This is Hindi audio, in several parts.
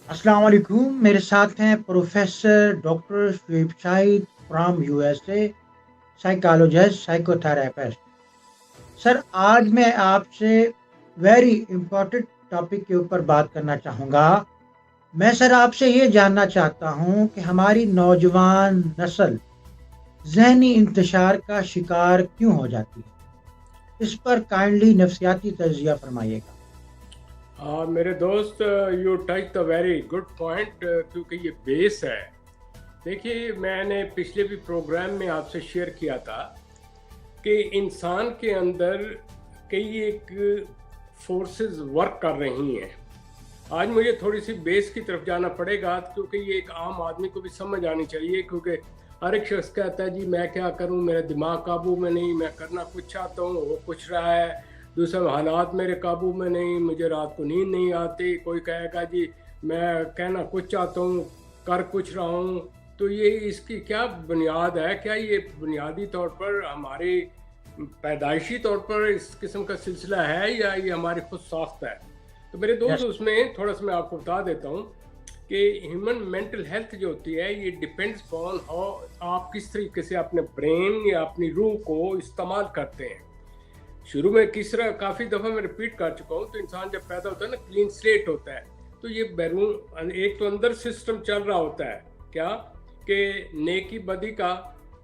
अस्सलाम वालेकुम। मेरे साथ हैं professor doctor Shoaib Shahid from USA, psychologist, psychotherapist. Sir, आज मैं आपसे वेरी इंपॉर्टेंट टॉपिक के ऊपर बात करना चाहूँगा। मैं सर आपसे ये जानना चाहता हूँ कि हमारी नौजवान नस्ल ज़हनी इंतशार का शिकार क्यों हो जाती है? इस पर काइंडली नफ्सियाती तज़किया फरमाइएगा। मेरे दोस्त, you touch the very good point, क्योंकि ये बेस है। देखिए, मैंने पिछले भी प्रोग्राम में आपसे शेयर किया था कि इंसान के अंदर कई एक फोर्सेस वर्क कर रही हैं। आज मुझे थोड़ी सी बेस की तरफ जाना पड़ेगा, क्योंकि ये एक आम आदमी को भी समझ आनी चाहिए। क्योंकि हर एक शख्स कहता है जी मैं क्या करूं, मेरा दिमाग काबू में नहीं, मैं करना कुछ चाहता हूं, वो कुछ रहा है। दूसरा, हालात मेरे काबू में नहीं, मुझे रात को नींद नहीं आती। कोई कहेगा जी मैं कहना कुछ चाहता हूँ, कर कुछ रहा हूँ। तो ये इसकी क्या बुनियाद है? क्या ये बुनियादी तौर पर हमारी पैदाइशी तौर पर इस किस्म का सिलसिला है, या ये हमारी खुद साख्त है? तो मेरे दोस्त, यस। उसमें थोड़ा सा मैं आपको बता देता हूँ कि ह्यूमन मेंटल हेल्थ जो होती है, ये डिपेंड्स ऑन हाउ आप किस तरीके से अपने ब्रेन या अपनी रूह को इस्तेमाल करते हैं। शुरू में किस तरह, काफ़ी दफ़ा मैं रिपीट कर चुका हूँ, तो इंसान जब पैदा होता है ना, क्लीन स्लेट होता है। तो ये बैरून एक तो अंदर सिस्टम चल रहा होता है, क्या कि नेकी बदी का,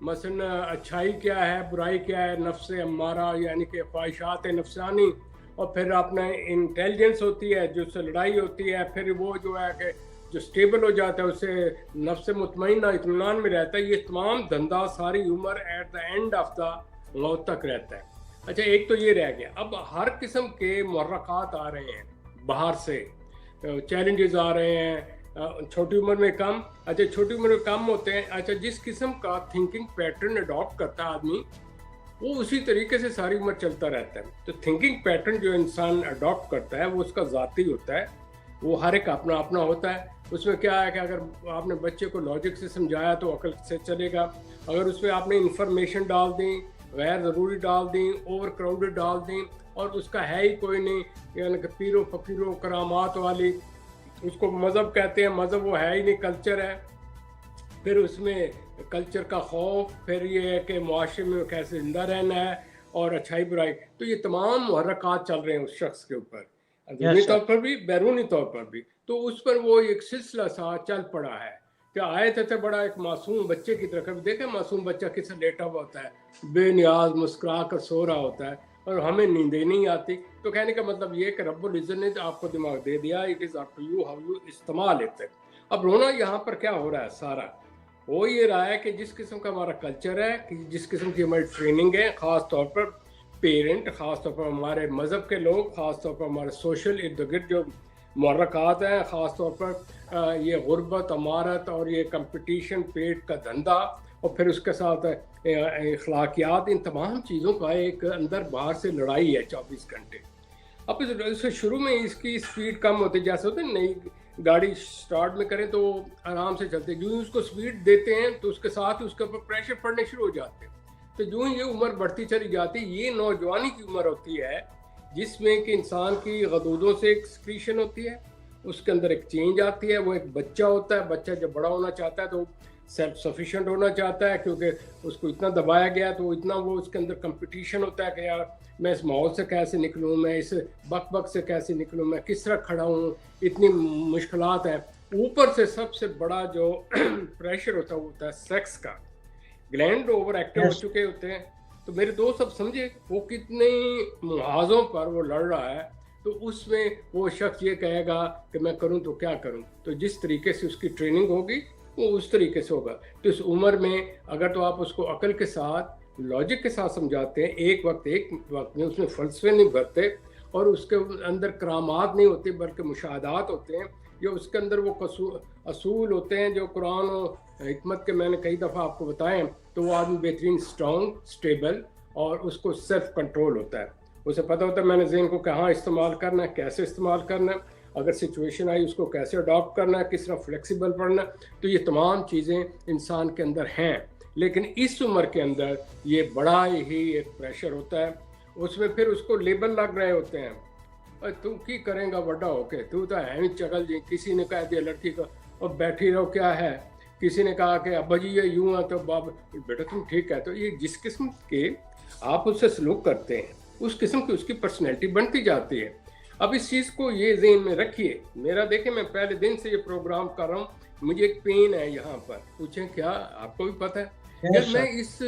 मसलन अच्छाई क्या है, बुराई क्या है, नफ्स अम्मारा यानी कि ख्वाहिशात नफसानी, और फिर अपना इंटेलिजेंस होती है जो उससे लड़ाई होती है। फिर वो जो है कि जो स्टेबल हो जाता है उससे नफ्स मुतमईना इत्मीनान में रहता है। ये तमाम धंधा सारी उम्र at the end of the मौत तक रहता है। अच्छा, एक तो ये रह गया। अब हर किस्म के मुहर्रकात आ रहे हैं बाहर से, चैलेंजेस आ रहे हैं। छोटी उम्र में कम, अच्छा छोटी उम्र में कम होते हैं। अच्छा, जिस किस्म का थिंकिंग पैटर्न अडॉप्ट करता है आदमी, वो उसी तरीके से सारी उम्र चलता रहता है। तो थिंकिंग पैटर्न जो इंसान अडॉप्ट करता है वो उसका ज़ाती होता है, वो हर एक अपना अपना होता है। उसमें क्या है कि अगर आपने बच्चे को लॉजिक से समझाया तो अकल से चलेगा। अगर उसमें आपने इंफॉर्मेशन डाल दी, गैर ज़रूरी डाल दी, ओवर क्राउडेड डाल दी, और उसका है ही कोई नहीं, यानी कि पीरो फकीरों करामात वाली, उसको मज़हब कहते हैं, मज़हब वो है ही नहीं, कल्चर है। फिर उसमें कल्चर का खौफ, फिर ये है कि मुआशरे में कैसे ज़िंदा रहना है, और अच्छाई बुराई। तो ये तमाम मुहर्रकात चल रहे हैं उस शख्स के ऊपर, अंदरूनी यस सर। तौर पर भी, बैरूनी तौर पर भी। तो उस पर वो एक सिलसिला सा चल पड़ा है। क्या आए थे बड़ा एक मासूम बच्चे की तरह, कभी देखे मासूम बच्चा किसे लेटा हुआ होता है, बेनियाज मुस्कुरा कर सो रहा होता है, और हमें नींदें नहीं आती। तो कहने का मतलब ये कि रब्बुल इज़्ज़त ने तो आपको दिमाग दे दिया, it is up to you how you इस्तेमाल इट। अब रोना यहाँ पर क्या हो रहा है, सारा हो ये रहा है कि जिस किस्म का हमारा कल्चर है, कि जिस किस्म की हमारी ट्रेनिंग है, ख़ास तौर पर पेरेंट, ख़ास तौर पर हमारे मज़हब के लोग, ख़ास तौर पर हमारे सोशल इर्द गिर्द जो मुहर्रकात हैं, ख़ास तौर पर ये गुर्बत, अमारत, और ये कंपटीशन, पेट का धंधा, और फिर उसके साथ अखलाकियात, इन तमाम चीज़ों का एक अंदर बाहर से लड़ाई है 24 घंटे। अब इससे शुरू में इसकी स्पीड कम होती, जैसे होते हैं नई गाड़ी स्टार्ट में करें तो आराम से चलते, जो ही उसको स्पीड देते हैं तो उसके साथ ही उसके ऊपर प्रेशर पड़ने शुरू हो जाते हैं। तो जो ही ये उम्र बढ़ती चली जाती है, ये नौजवानी की उम्र होती है, जिसमें कि इंसान की गदूदों से एक सक्रीशन होती है, उसके अंदर एक चेंज आती है। वो एक बच्चा होता है, बच्चा जब बड़ा होना चाहता है तो सेल्फ सफिशिएंट होना चाहता है, क्योंकि उसको इतना दबाया गया, तो इतना वो उसके अंदर कंपटीशन होता है कि यार मैं इस माहौल से कैसे निकलूँ, मैं इस बक बक से कैसे निकलूँ, मैं किस तरह खड़ा हूँ, इतनी मुश्किलात हैं। ऊपर से सबसे बड़ा जो प्रेशर होता है वो होता है सेक्स का। ग्लैंड ओवर एक्टिव हो यस। चुके होते हैं। तो मेरे दोस्त अब समझे वो कितने मुहाजों पर वो लड़ रहा है। तो उसमें वो शख्स ये कहेगा कि मैं करूं तो क्या करूं, तो जिस तरीके से उसकी ट्रेनिंग होगी वो उस तरीके से होगा। तो इस उम्र में अगर तो आप उसको अकल के साथ, लॉजिक के साथ समझाते हैं, एक वक्त में उसमें फलसफे नहीं भरते, और उसके अंदर करामात नहीं होती बल्कि मुशाहदात होते हैं, या उसके अंदर वो असूल होते हैं जो कुरान और हिकमत के मैंने कई दफ़ा आपको बताए। तो वो आदमी बेहतरीन स्ट्रॉन्ग, स्टेबल, और उसको सेल्फ कंट्रोल होता है। उसे पता होता है मैंने ज़हन को कहाँ इस्तेमाल करना है, कैसे इस्तेमाल करना है, अगर सिचुएशन आई उसको कैसे अडॉप्ट करना है, किस तरह फ्लेक्सिबल पढ़ना है। तो ये तमाम चीज़ें इंसान के अंदर हैं। लेकिन इस उम्र के अंदर ये बड़ा ही एक प्रेशर होता है। उसमें फिर उसको लेबल लग रहे होते हैं, और तू की करेंगा बड़ा होके, तू तो है ही चगल जी। किसी ने कह दिया लड़की को और बैठी रहो क्या है, किसी ने कहा कि अब्बा जी ये यूं है, तो बाप बेटा तुम ठीक कहते हो। ये जिस किस्म के आप उससे सलूक करते हैं उस किस्म की उसकी पर्सनैलिटी बनती जाती है। अब इस चीज़ को ये ज़हन में रखिए। मेरा देखें, मैं पहले दिन से ये प्रोग्राम कर रहा हूँ, मुझे एक पेन है यहाँ पर। पूछें क्या, आपको भी पता है यार, मैं इस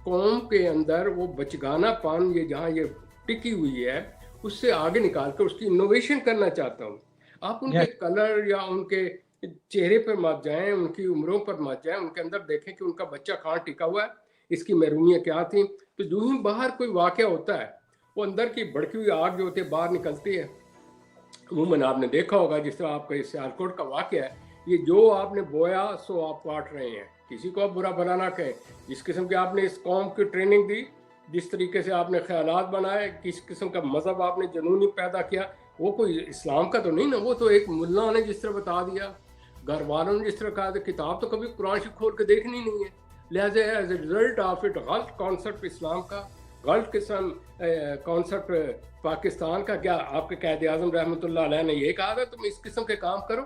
कौम के अंदर वो बचगानापन ये जहाँ ये टिकी हुई है उससे आगे निकाल कर उसकी इनोवेशन करना चाहता हूँ। आप उनके कलर या उनके चेहरे पर मत जाएं, उनकी उम्रों पर मत जाएं, उनके अंदर देखें कि उनका बच्चा कहाँ टिका हुआ है, इसकी महरूमियाँ क्या थी। तो जो ही बाहर कोई वाक़या होता है वो अंदर की भड़की हुई आग जो होती है बाहर निकलती है। अमूमन आपने देखा होगा जिस तरह आपका इस सियालकोट का वाक़या है, ये जो आपने बोया सो आप काट रहे हैं। किसी को आप बुरा भला ना कहें। जिस किस्म की आपने इस कौम की ट्रेनिंग दी, जिस तरीके से आपने ख्यालात बनाए, किस किस्म का मज़हब आपने जुनूनी पैदा किया, वो कोई इस्लाम का तो नहीं ना, वो तो एक मुल्ला ने जिस तरह बता दिया, घर वालों ने जिस तरह कहा, किताब तो कभी कुरान शरीफ खोल के देखनी नहीं है। लिहाजा as a result of it गलत कॉन्सेप्ट इस्लाम का, गलत किस्म कॉन्सेप्ट पाकिस्तान का। क्या आपके कायद आज़म रहमतुल्लाह अलैह ने ये कहा था तुम इस किस्म के काम करो?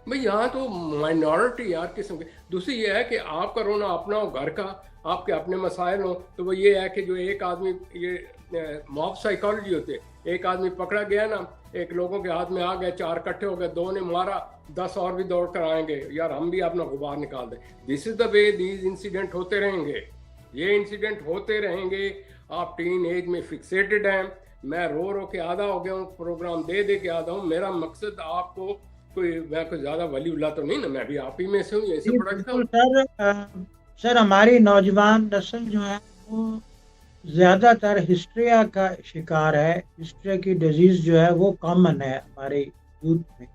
भाई यहाँ तो माइनॉरिटी यार किस्म के। दूसरी ये है कि आपका रोना अपना हो, घर का आपके अपने मसाइल हो, तो वो ये है कि जो एक आदमी ये मॉब साइकोलॉजी होती है, एक आदमी पकड़ा गया ना, एक लोगों के हाथ में आ गया, 4 इकट्ठे हो गए, 2 ने मारा, 10 और भी दौड़ कर आएंगे, यार हम भी अपना गुबार निकाल दें। This is the way these incident होते रहेंगे, ये इंसिडेंट होते रहेंगे। आप टीन एज में फिक्सेटेड हैं। मैं रो रो के आधा हो गया हूँ, प्रोग्राम दे दे के आधा हूँ। मेरा मकसद आपको मैं कोई ज्यादा वली उल्ला तो नहीं ना, मैं भी आप ही में से हूँ, ऐसे पढ़ा लिखा हूँ। सर हमारी नौजवान नस्ल जो है वो ज्यादातर हिस्ट्रिया का शिकार है। हिस्ट्रिया की डिजीज जो है वो कॉमन है हमारे यूथ में।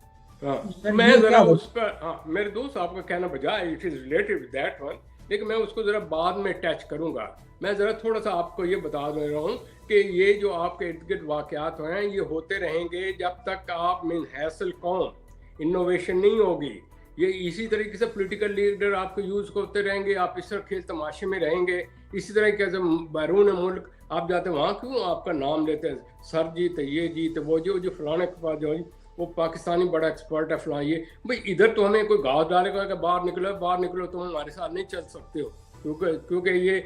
हाँ, मैं जरा उस पर, हाँ मेरे दोस्त आपका कहना बजाय it is related with that one, लेकिन मैं उसको जरा बाद में टच करूंगा। मैं जरा थोड़ा सा आपको ये बता दे रहा हूँ कि ये जो आपके इर्द गिर्द वाकयात हैं ये होते रहेंगे जब तक आप मिन हैसल कौम इनोवेशन नहीं होगी। ये इसी तरीके से पॉलिटिकल लीडर आपको यूज़ करते रहेंगे, आप इस तरह खेल तमाशे में रहेंगे। इसी तरह के बैरून मुल्क आप जाते हैं, वहाँ क्यों आपका नाम लेते हैं, सर जी तो ये जी तो वो जो फलाने के पास जो वो पाकिस्तानी बड़ा एक्सपर्ट है फलां ये। भाई इधर तो हमें कोई गाँव डालेगा कि बाहर निकलो तुम हमारे साथ नहीं चल सकते हो, क्योंकि ये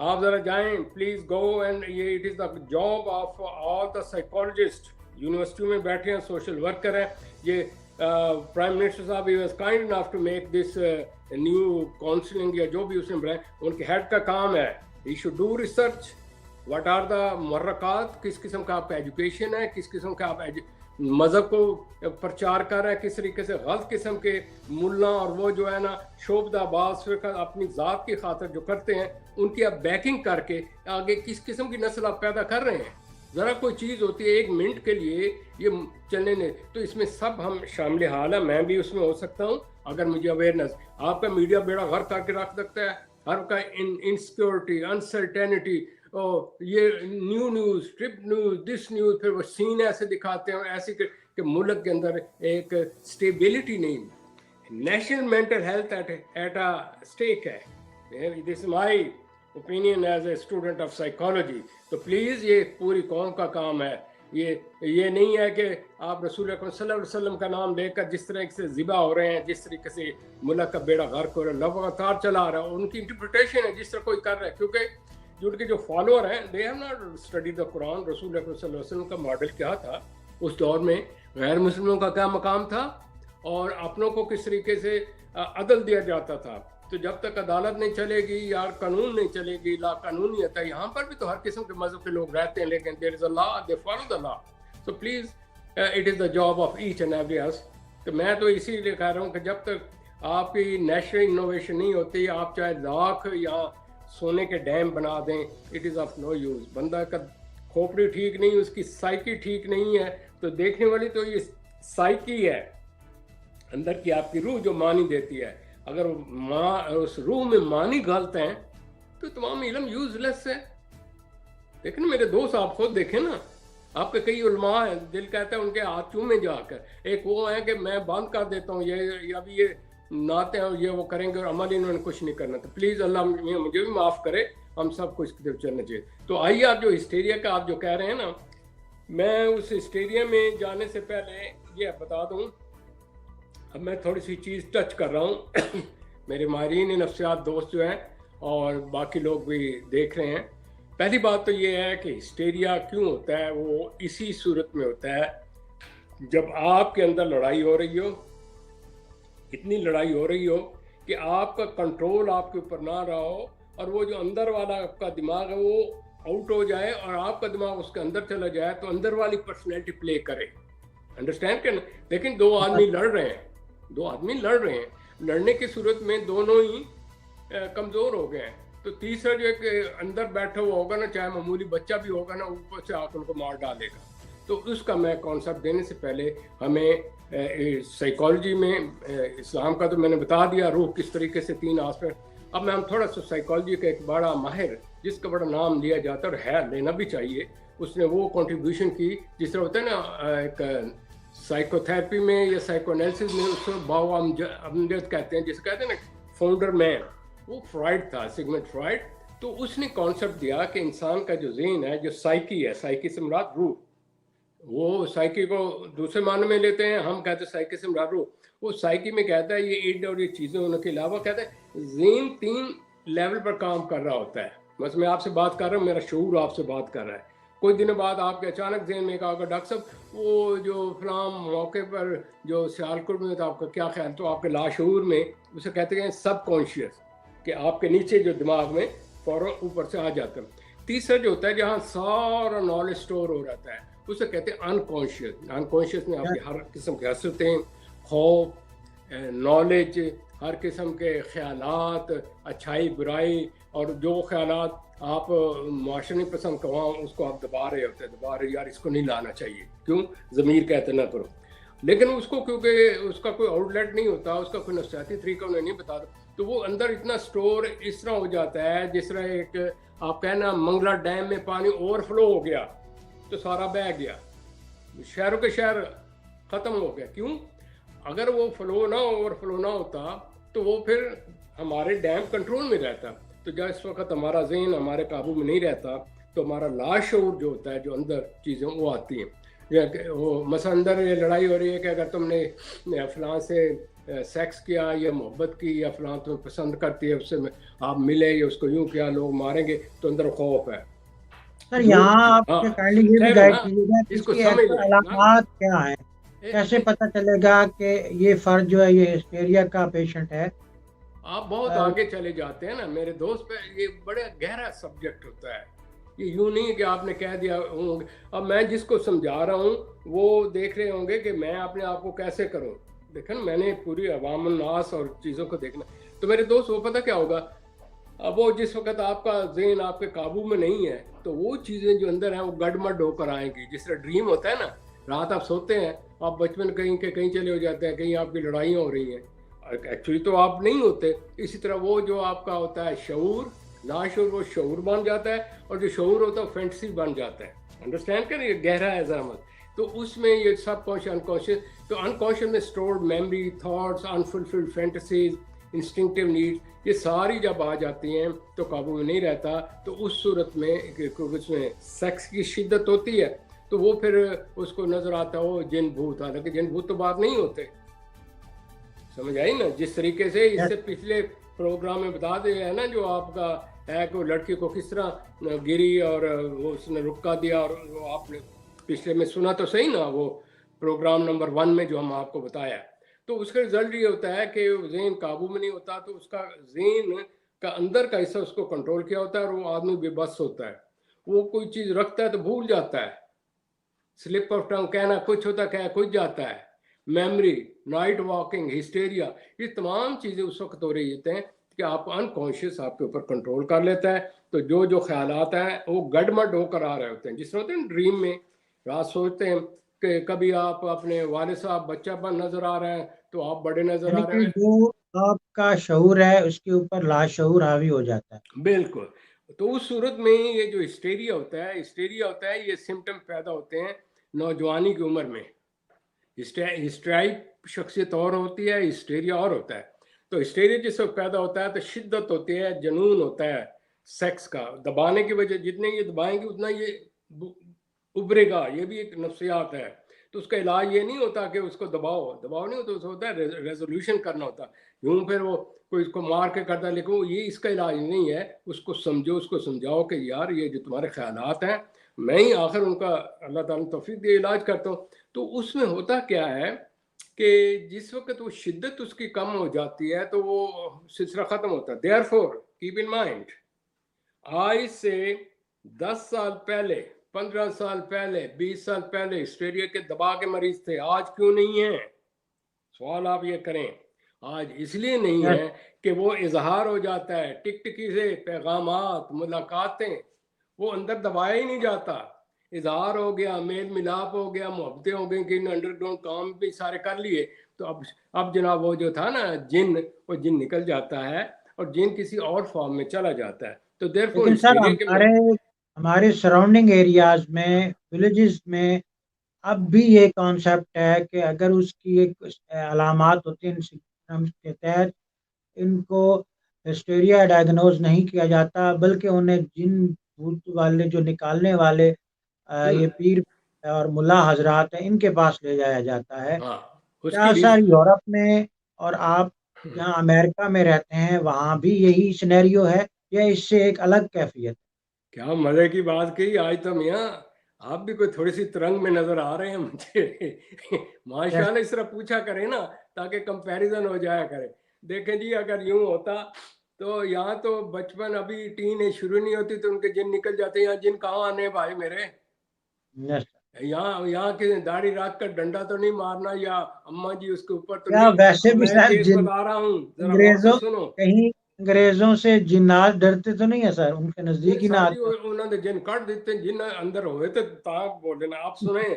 आप ज़रा जाएं प्लीज़ गो एंड ये it is the job of all the psychologist. University में बैठे हैं, सोशल वर्कर हैं, ये प्राइम मिनिस्टर साहब he was kind enough to make this new counselling या जो भी उसने बनाया, उनके हेड का काम है ही should do research. What are the मुहर्रकात, किस किस्म का आपका एजुकेशन है, किस किस्म का आप मज़हब को प्रचार कर रहे हैं, किस तरीके से गलत किस्म के मुल्ला और वो जो है ना शोबदाबाज अपनी ज़ात की खातिर जो करते हैं उनकी आप बैकिंग करके आगे किस किस्म की नस्ल आप पैदा कर रहे हैं। ज़रा कोई चीज़ होती है 1 मिनट के लिए ये चलने ने, तो इसमें सब हम शामिल हाल है, मैं भी उसमें हो सकता हूँ अगर मुझे अवेयरनेस। आपका मीडिया बेड़ा घर करके रख सकता है, हर का इनसिक्योरिटी अनसर्टेनिटी, और ये news trip news this news, फिर वो सीन ऐसे दिखाते हैं ऐसे कि मुल्क के अंदर एक स्टेबिलिटी नहीं। National mental health at a stake है। This my opinion as a student of psychology. तो प्लीज़ ये पूरी कौम का काम है। ये नहीं है कि आप रसूल अकरम सल्लल्लाहु अलैहि वसल्लम का नाम लेकर जिस तरह से ज़िबा हो रहे हैं, जिस तरीके से मुल्क का बेड़ा गर्क हो रहा है, लगातार चला रहा है, उनकी इंटरप्रिटेशन है जिस तरह कोई कर रहा है, क्योंकि जो उनके जो फॉलोअर हैं they have not study the Quran. रसूल अकरम सल्लल्लाहु अलैहि वसल्लम का मॉडल क्या था उस दौर में, गैर मुस्लिमों का क्या मकाम था और अपनों को किस तरीके से अदल दिया जाता था। तो जब तक अदालत नहीं चलेगी या कानून नहीं चलेगी, ला कानूनियत है, यहाँ पर भी तो हर किस्म के मजहब के लोग रहते हैं, लेकिन there is a law, they follow the law. So please it is the job of each and every us. तो मैं तो इसीलिए कह रहा हूँ कि जब तक आपकी नेशनल इनोवेशन नहीं होती, आप चाहे लाख या सोने के डैम बना दें, it is of no use. बंदा का खोपड़ी ठीक नहीं, उसकी साइकी ठीक नहीं है, तो देखने वाली तो ये साइकी है, अंदर की आपकी रूह जो मानी देती है। अगर उस रूह में मानी गलत हैं तो तमाम इल्म यूजलेस है। लेकिन मेरे दोस्त आप खुद देखें ना, आपके कई उलमा हैं, दिल कहता है उनके हाथ चूमे जाकर। एक वो है कि मैं बंद कर देता हूँ ये अभी ये नाते हैं ये वो करेंगे और अमल इन्होंने कुछ नहीं करना। तो प्लीज़ अल्लाह मुझे भी माफ़ करे, हम सब कुछ की तरफ चलना चाहिए। तो आइए आप जो हिस्टेरिया का आप जो कह रहे हैं ना, मैं उस हिस्टीरिया में जाने से पहले ये बता दूं, अब मैं थोड़ी सी चीज़ टच कर रहा हूँ मेरे माहिरीन नफ्सियात दोस्त जो हैं और बाकी लोग भी देख रहे हैं। पहली बात तो ये है कि हिस्टीरिया क्यों होता है, वो इसी सूरत में होता है जब आपके अंदर लड़ाई हो रही हो, इतनी लड़ाई हो रही हो कि आपका कंट्रोल आपके ऊपर ना रहा हो और वो जो अंदर वाला आपका दिमाग है वो आउट हो जाए और आपका दिमाग उसके अंदर चला जाए, तो अंदर वाली पर्सनैलिटी प्ले करे। अंडरस्टैंड करना। लेकिन दो आदमी लड़ रहे हैं, दो आदमी लड़ रहे हैं, लड़ने की सूरत में दोनों ही कमज़ोर हो गए हैं, तो तीसरा जो एक अंदर बैठा हुआ होगा ना, चाहे मामूली बच्चा भी होगा ना, ऊपर से आकर उनको मार डालेगा। तो उसका मैं कॉन्सेप्ट देने से पहले हमें साइकोलॉजी में इस्लाम का तो मैंने बता दिया, रूह किस तरीके से 3 आस्पेक्ट। अब मैं हम थोड़ा सा साइकोलॉजी का एक बड़ा माहिर जिसका बड़ा नाम लिया जाता है और है, लेना भी चाहिए, उसने वो कंट्रीब्यूशन की जिस तरह होता है ना एक साइकोथेरेपी में या साइकोएनालिसिस में, उसको बाव अमजद कहते हैं, जिसे कहते हैं ना फाउंडर मैन, वो फ्राइड था, सिगमंड फ्राइड। तो उसने कॉन्सेप्ट दिया कि इंसान का जो ज़हन है, जो साइकी है, साइकी से मुराद रूह, वो साइकी को दूसरे मानने में लेते हैं, हम कहते हैं साइकी से मुराद रूह। वो साइकी में कहता है ये ईड और ये चीज़ें होने के अलावा कहता है ज़हन 3 लेवल पर काम कर रहा होता है। बस मैं आपसे बात कर रहा हूँ, मेरा शऊर आपसे बात कर रहा है। कुछ दिनों बाद आपके अचानक ज़हन में कहा डॉक्टर साहब वो जो फलां मौके पर जो सियालकोट में, तो आपका क्या ख्याल, तो आपके लाशऊर में उसे कहते हैं सब कॉन्शियस, कि आपके नीचे जो दिमाग में फ़ौरन ऊपर से आ जाता है। तीसरा जो होता है जहाँ सारा नॉलेज स्टोर हो रहता है, उसे कहते हैं अनकॉन्शियस। अनकॉन्शियस में आपकी हर किस्म की हसरतें, खौफ, नॉलेज, हर किस्म के ख्यालात, अच्छाई बुराई, और जो ख्यालात आप मुआशरे नहीं पसंद करवाओ उसको आप दबा रहे होते हैं, दबा रहे, यार इसको नहीं लाना चाहिए, क्यों, ज़मीर कहते ना करो। लेकिन उसको क्योंकि उसका कोई आउटलेट नहीं होता, उसका कोई नफ्सियाती तरीका उन्हें नहीं बताता, तो वो अंदर इतना स्टोर इस तरह हो जाता है जिस तरह एक आप कहना मंगला डैम में पानी ओवरफ्लो हो गया तो सारा बह गया, शहरों के शहर ख़त्म हो गया। क्यों, अगर वो फ्लो ना ओवरफ्लो ना होता तो वो फिर हमारे डैम कंट्रोल में रहता। तो जब इस वक्त हमारा जहन हमारे काबू में नहीं रहता तो हमारा लाशऊर जो होता है, जो अंदर चीज़ें वो आती हैं, या वो मसला अंदर ये लड़ाई हो रही है कि अगर तुमने फलां से सेक्स किया या मोहब्बत की या फलां तुम्हें पसंद करती है, उससे आप मिले या उसको यूँ किया, लोग मारेंगे, तो अंदर खौफ है। सर यहाँ आप हाँ, काइंडली ये भी खैर गाइड ना, कीजिएगा कि इसको इसकी समझ एक्चुअल लें ना। अलामात क्या है, कैसे पता चलेगा कि ये फर्द जो है ये हिस्टीरिया का पेशेंट है। आप बहुत आगे चले जाते हैं ना मेरे दोस्त पे, ये बड़ा गहरा सब्जेक्ट होता है, ये यूं नहीं कि आपने कह दिया। अब मैं जिसको समझा रहा हूँ वो देख रहे होंगे कि मैं अपने आप को कैसे करूँ। देखो ना, मैंने पूरी अवाम नास और चीज़ों को देखना, तो मेरे दोस्त वो पता क्या होगा, अब वो जिस वक्त आपका जहन आपके काबू में नहीं है तो वो चीज़ें जो अंदर हैं वो गडमड होकर आएंगी। जिस तरह ड्रीम होता है ना, रात आप सोते हैं, आप बचपन कहीं के कहीं चले हो जाते हैं, कहीं आपकी लड़ाइयाँ हो रही हैं, एक्चुअली तो आप नहीं होते। इसी तरह वो जो आपका होता है शऊर, लाशऊर, वो शऊर बन जाता है, और जो शऊर होता है वो फैंटेसी बन जाता है। अंडरस्टैंड करें, ये गहरा है जहमत। तो उसमें ये सब कॉन्शियस अनकॉन्शियस, तो अनकॉन्शियस में stored memory, thoughts, unfulfilled fantasies, instinctive needs, ये सारी जब आ जाती हैं तो काबू में नहीं रहता। तो उस सूरत में उसमें सेक्स की शिद्दत होती है, तो वो फिर उसको नजर आता हो जिन भूत, हालांकि जिन भूत तो बात नहीं होते, समझ आई ना। जिस तरीके से इससे पिछले प्रोग्राम में बता दिया है ना, जो आपका है कि लड़की को किस तरह गिरी और वो उसने रुका दिया, और वो आपने पिछले में सुना तो सही ना, वो प्रोग्राम नंबर 1 में जो हम आपको बताया। तो उसका रिजल्ट ये होता है कि जहन काबू में नहीं होता, तो उसका जहन का अंदर का हिस्सा उसको कंट्रोल किया होता है, और वो आदमी बेबस होता है। वो कोई चीज़ रखता है तो भूल जाता है, स्लिप ऑफ टंग कहना कुछ होता है, कुछ जाता है, मेमोरी, नाइट वॉकिंग, हिस्टेरिया, ये तमाम चीज़ें उस वक्त हो रही होते हैं कि आप अनकॉन्शियस आपके ऊपर कंट्रोल कर लेता है। तो जो जो ख्यालात हैं वो गडमड होकर आ रहे होते हैं, जिस तरह होते हैं ड्रीम में, रात सोचते हैं कि कभी आप अपने वाले साहब बच्चापन नजर आ रहे हैं तो आप बड़े नजर यानी आ कि रहे हैं। जो आपका शऊर है उसके ऊपर लाशऊर हावी हो जाता है। बिल्कुल। तो उस सूरत में ये जो हिस्टेरिया होता है, ये सिम्टम पैदा होते हैं नौजवानी की उम्र में। हिस्टेराइक शख्सियत और होती है, हिस्टेरिया और होता है। तो हिस्टेरिया जिस वक्त पैदा होता है तो शिद्दत होती है, जुनून होता है सेक्स का, दबाने की वजह, जितने ये दबाएंगे उतना ये उभरेगा। ये भी एक नफ्सियात है। तो उसका इलाज ये नहीं होता कि उसको दबाव नहीं होता, उसको होता है रेजोल्यूशन करना होता। यूं फिर वो कोई इसको मार के करता है, लेकिन ये इसका इलाज नहीं है। उसको समझो, उसको समझाओ कि यार ये जो तुम्हारे ख्यालात हैं, मैं ही आखिर उनका अल्लाह ताला ने तौफीक दिए इलाज करता हूँ। तो उसमें होता क्या है कि जिस वक्त वो शिद्दत उसकी कम हो जाती है तो वो सिलसिला खत्म होता है। देयरफॉर कीप इन माइंड, आज से 10 साल पहले, 15 साल पहले, 20 साल पहले हिस्टेरिया के दबा के मरीज थे, आज क्यों नहीं है? सवाल आप ये करें। आज इसलिए नहीं यस। है कि वो इजहार हो जाता है टिकटिकी से, पैगामात, मुलाकातें, वो अंदर दबाया ही नहीं जाता। इजहार हो गया, मेल मिलाप हो गया, मोहब्बतें हो गई, कि अंडरग्राउंड काम भी सारे कर लिए। तो अब जनाब वो जो था ना जिन, वो जिन निकल जाता है और जिन किसी और फॉर्म में चला जाता है। तो देयरफॉर लेकिन सर हिस्टीरिया के हमारे हमारे सराउंडिंग एरियाज में, विलेजेस में अब भी ये कॉन्सेप्ट है कि अगर उसकी एक अलामात होती हैं, इन सिम्टम्स के तहत इनको हिस्टेरिया डायग्नोज नहीं किया जाता, बल्कि उन्हें जिन भूत वाले जो निकालने वाले ये पीर और मुल्ला हजरात हैं, इनके पास ले जाया जाता है। हाँ, उसकी क्या सर यूरोप में और आप जहाँ अमेरिका में रहते हैं वहाँ भी यही सिनेरियो है, या इससे एक अलग कैफियत? क्या मजे की बात की आज तो मियाँ। आप भी कोई थोड़ी सी तरंग में नजर आ रहे हैं मुझे। है? माशाल्लाह, इस तरह पूछा करें ना ताकि कंपैरिजन हो जाया करे। देखें जी, अगर यूं होता तो यहाँ तो बचपन, अभी टीन एज शुरू नहीं होती तो उनके जिन निकल जाते। यहाँ जिन कहाँ आने भाई मेरे? यस। यहाँ यहाँ की दाढ़ी रात का डंडा तो नहीं मारना, या अम्मा जी उसके ऊपर तो क्या नहीं। वैसे अब भी मैं सर केस जिन बता रहा हूँ, जरा गौर से अंग्रेजों, सुनो। कहीं अंग्रेजों से जिन्नात डरते तो नहीं है सर, उनके नहीं नजदीक ही ना सर जी, आते? उन्होंने जिन काट देते, जिन अंदर हुए थे ताक बोले ना। आप सुने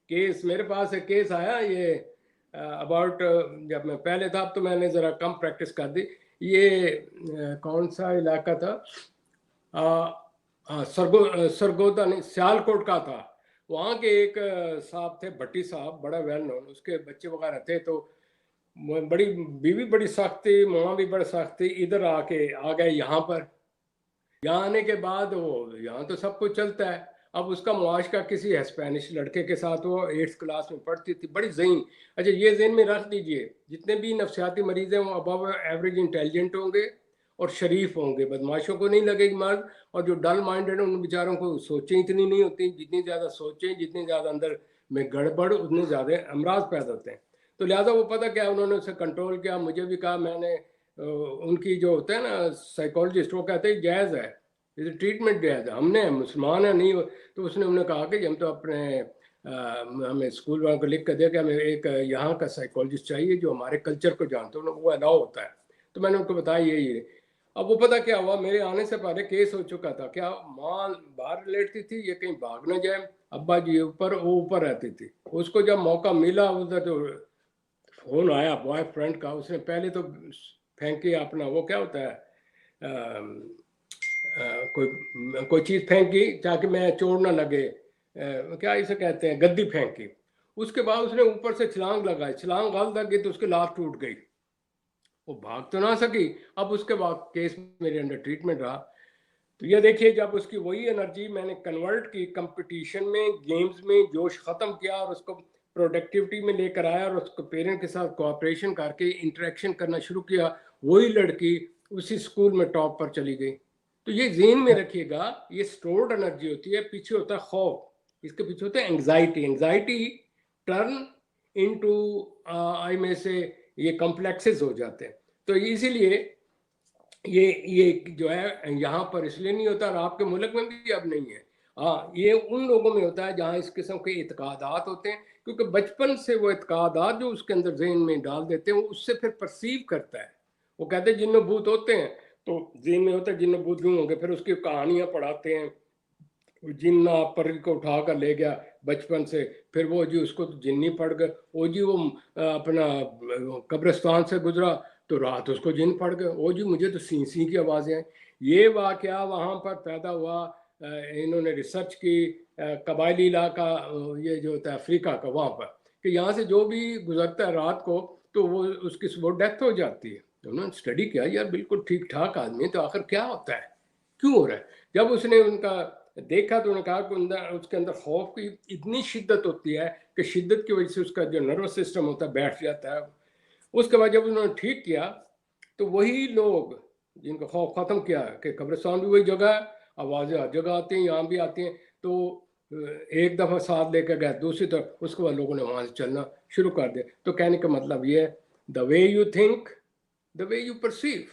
केस, मेरे पास एक केस आया ये अबाउट, जब मैं पहले था, अब तो मैंने ज़रा कम प्रैक्टिस कर दी। ये कौन सा इलाका था? सरगोदा नहीं, सियालकोट का था। वहाँ के एक साहब थे, भट्टी साहब, बड़ा वेल नोन, उसके बच्चे वगैरह थे। तो बड़ी बीवी बड़ी सख्त थी, माँ भी बड़ी सख्त थी। इधर आ गए यहाँ पर। यहाँ आने के बाद वो, यहाँ तो सब कुछ चलता है। अब उसका मुआशका किसी स्पेनिश लड़के के साथ, वो 8th क्लास में पढ़ती थी, बड़ी जहीन। अच्छा, ये जहन में रख दीजिए, जितने भी नफ्सियाती मरीज हैं वो अबव एवरेज इंटेलिजेंट होंगे और शरीफ होंगे, बदमाशों को नहीं लगेगी मर्द। और जो डल माइंडेड है उन बेचारों को सोचें इतनी नहीं होती। जितनी ज़्यादा सोचें, जितनी ज़्यादा अंदर में गड़बड़, उतने ज़्यादा अमराज पैदा होते हैं। तो लिहाजा वो पता क्या, उन्होंने उसे कंट्रोल किया। मुझे भी कहा, मैंने उनकी जो होते हैं ना साइकोलॉजिस्ट, वो कहते हैं जायज़ है, ये ट्रीटमेंट दिया था। हमने मुसलमान है नहीं। तो उसने उन्हें कहा कि हम तो अपने हमें स्कूल वालों को लिख कर दिया कि हमें एक यहाँ का साइकोलॉजिस्ट चाहिए जो हमारे कल्चर को जानते हो, वो अलाउ होता है। तो मैंने उनको बताया यही है। अब वो पता क्या हुआ, मेरे आने से पहले केस हो चुका था। क्या, माँ बाहर लेटती थी, ये कहीं भाग न जाए, अब्बा जी ऊपर, वो ऊपर रहती थी। उसको जब मौका मिला, उधर जो फोन आया बॉयफ्रेंड का, उसने पहले तो फेंकी अपना, वो क्या होता है, कोई चीज़ फेंकी ताकि मैं चोट ना लगे, क्या इसे कहते हैं, गद्दी फेंकी। उसके बाद उसने ऊपर से छलांग लगाई, छलांग गलत लग गई तो उसकी लात टूट गई, वो भाग तो ना सकी। अब उसके बाद केस मेरे अंडर ट्रीटमेंट रहा। तो ये देखिए, जब उसकी वही एनर्जी मैंने कन्वर्ट की कंपटीशन में, गेम्स में जोश ख़त्म किया और उसको प्रोडक्टिविटी में लेकर आया और उसको पेरेंट के साथ कोऑपरेशन करके इंटरेक्शन करना शुरू किया, वही लड़की उसी स्कूल में टॉप पर चली गई। तो ये जेन में रखिएगा, ये स्टोर्ड एनर्जी होती है, पीछे होता है खौफ, इसके पीछे होता है anxiety. Anxiety turn into I में से ये कॉम्प्लेक्सेस हो जाते हैं। तो इसीलिए ये जो है यहाँ पर इसलिए नहीं होता, और आपके मुल्क में भी अब नहीं है। हाँ, ये उन लोगों में होता है जहाँ इस किस्म के इत्कादात होते हैं, क्योंकि बचपन से वो इत्कादात जो उसके अंदर जहन में डाल देते हैं, उससे फिर परसीव करता है। वो कहते हैं जिन्न भूत होते हैं, तो जहन में होता है जिन्न भूत क्यों होंगे, फिर उसकी कहानियाँ पढ़ाते हैं। जिन्ना पर को उठा कर ले गया बचपन से, फिर वो जी उसको तो जिन्नी पड़ गए। वो जी वो अपना कब्रिस्तान से गुजरा तो रात उसको जिन पड़ गए। ओ जी मुझे तो सी सी की आवाज़ें आई। ये वाक़या वहाँ पर पैदा हुआ। इन्होंने रिसर्च की, कबायली इलाका, ये जो होता है अफ्रीका का, वहाँ पर, कि यहाँ से जो भी गुजरता है रात को तो वो उसकी सुबह डेथ हो जाती है। तो उन्होंने स्टडी किया, यार बिल्कुल ठीक ठाक आदमी है तो आखिर क्या होता है, क्यों हो रहा है। जब उसने उनका देखा तो उन्होंने कहा कि उसके अंदर खौफ की इतनी शिद्दत होती है कि शिद्दत की वजह से उसका जो नर्वस सिस्टम होता है बैठ जाता है। उसके बाद जब उन्होंने ठीक किया तो वही लोग जिनका खौफ ख़त्म किया कि कब्रिस्तान भी वही जगह है, आवाज़ें हर जगह आती हैं, यहाँ भी आती हैं, तो एक दफ़ा साथ लेकर गए दूसरी तरफ, उसके बाद लोगों ने वहाँ से चलना शुरू कर दिया। तो कहने का मतलब ये है, the way you think the way you perceive,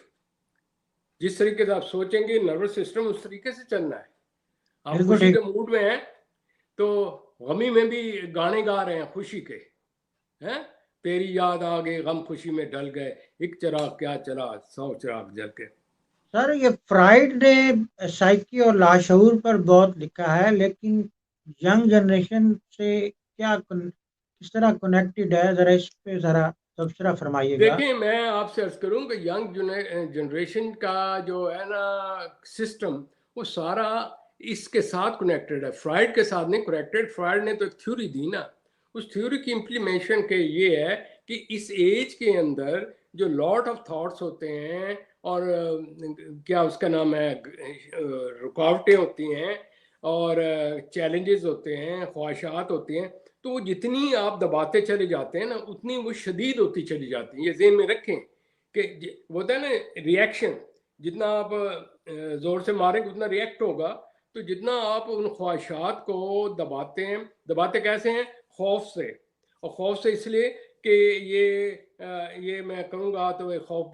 जिस तरीके से आप सोचेंगे नर्वस सिस्टम उस तरीके से चलना है। आप बिल्कुल खुशी ठीक। के मूड में हैं तो गमी में भी गाने गा रहे हैं खुशी के, हैं तेरी याद आ गई गम खुशी में ढल गए, एक चिराग क्या चला 100 चिराग जल के। सर ये फ्राइड ने साइकी और लाशऊर पर बहुत लिखा है, लेकिन यंग जनरेशन से किस तरह कनेक्टेड है, जरा इस पे जरा तबसरा फरमाइएगा। देखिए मैं आपसे अर्ज करूं कि यंग जनरेशन का जो है ना सिस्टम, वो सारा इसके साथ कनेक्टेड है, फ्राइड के साथ नहीं कनेक्टेड। फ्राइड ने तो एक थ्योरी दी ना, उस थ्योरी की इम्प्लीमेशन के ये है कि इस एज के अंदर जो लॉट ऑफ थॉट्स होते हैं और क्या उसका नाम है रुकावटें होती हैं और चैलेंजेस होते हैं, ख्वाहिशात होती हैं, तो वो जितनी आप दबाते चले जाते हैं ना उतनी वो शदीद होती चली जाती है। ये ज़हन में रखें कि वो होता है ना रिएक्शन, जितना आप ज़ोर से मारेंगे उतना रिएक्ट होगा। तो जितना आप उन ख्वाहिशात को दबाते हैं, दबाते कैसे हैं? खौफ से। और खौफ से इसलिए कि ये मैं करूँगा तो ये खौफ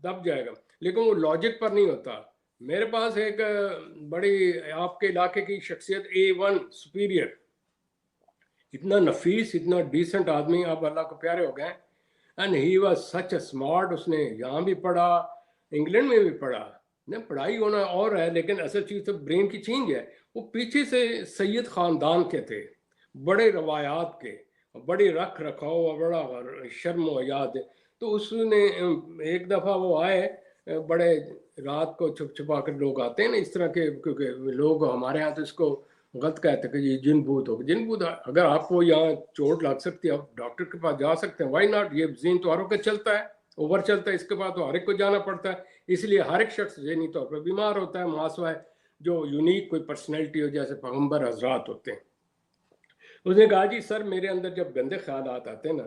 दब जाएगा, लेकिन वो लॉजिक पर नहीं होता। मेरे पास एक बड़ी आपके इलाके की शख्सियत A1 सुपीरियर, इतना नफीस इतना डिसेंट आदमी, आप अल्लाह को प्यारे हो गए। And he was such a smart. उसने यहाँ भी पढ़ा, इंग्लैंड में भी पढ़ा। ना पढ़ाई होना और है, लेकिन असल चीज़ तो ब्रेन की चेंज है। वो पीछे से सैयद ख़ानदान के थे, बड़े रवायात के, बड़ी रख रखाव, बड़ा शर्म व याद। तो उसने एक दफ़ा वो आए, बड़े रात को छुप छुपा कर लोग आते हैं ना इस तरह के, क्योंकि लोग हमारे यहाँ तो इसको गलत कहते हैं कि ये जिन भूत हो। जिन भूत, अगर आपको यहाँ चोट लग सकती है आप डॉक्टर के पास जा सकते हैं, वाई नॉट। ये जीन तो हर वक्त चलता है, ओवर चलता है, इसके बाद तो हर एक को जाना पड़ता है। इसलिए हर एक शख्स जहनी तौर पर बीमार होता है, मासवा है जो यूनिक कोई पर्सनैलिटी हो, जैसे पैगम्बर हजरात होते हैं। उसने कहा जी सर मेरे अंदर जब गंदे ख्याल आते हैं ना,